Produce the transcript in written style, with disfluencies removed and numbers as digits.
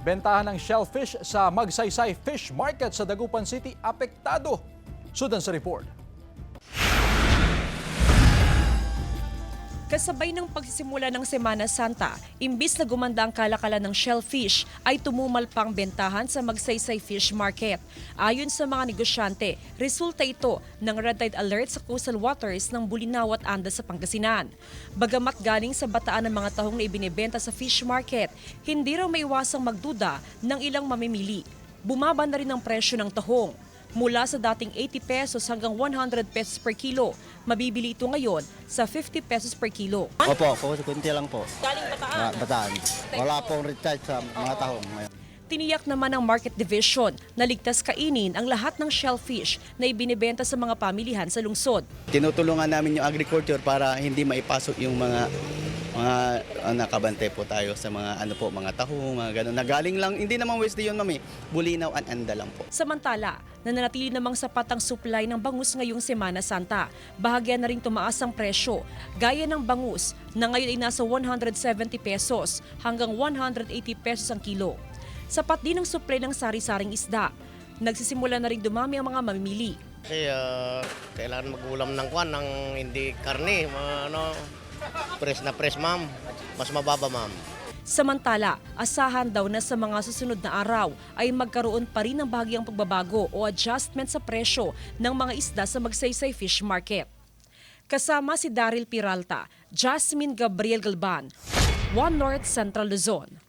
Bentahan ng shellfish sa Magsaysay Fish Market sa Dagupan City apektado. Sudan sa report. Kasabay ng pagsisimula ng Semana Santa, imbis na gumanda ang kalakalan ng shellfish, ay tumumal pang bentahan sa Magsaysay Fish Market. Ayon sa mga negosyante, resulta ito ng red tide alert sa coastal waters ng Bulinaw at Andas sa Pangasinan. Bagamat galing sa bataan ng mga tahong na ibinebenta sa fish market, hindi raw maiwasang magduda ng ilang mamimili. Bumaba na rin ang presyo ng tahong. Mula sa dating 80 pesos hanggang 100 pesos per kilo, mabibili ito ngayon sa 50 pesos per kilo. Opo, kunti lang po. Galing Bataan. Bataan. Wala pong recharge sa mga tahong ngayon. Tiniyak naman ng Market Division na ligtas kainin ang lahat ng shellfish na ibinebenta sa mga pamilihan sa lungsod. Tinutulungan namin yung agriculture para hindi maipasok yung mga nakabante po tayo sa mga tahong, mga ganun. Nagaling lang, hindi naman waste yun, mami. Bulinaw at Anda lang po. Samantala, nananatili namang sapat ang supply ng bangus ngayong Semana Santa. Bahagyan na rin tumaas ang presyo, gaya ng bangus na ngayon ay nasa 170 pesos hanggang 180 pesos ang kilo. Sapat din ang supply ng sari-saring isda. Nagsisimula na rin dumami ang mga mamimili. Kasi kailangan mag-ulam ng kwan, ng hindi karne. Press na press, ma'am. Mas mababa, ma'am. Samantala, asahan daw na sa mga susunod na araw ay magkaroon pa rin ng bahagyang pagbabago o adjustment sa presyo ng mga isda sa Magsaysay Fish Market. Kasama si Daryl Peralta, Jasmine Gabriel Galban, One North Central Luzon.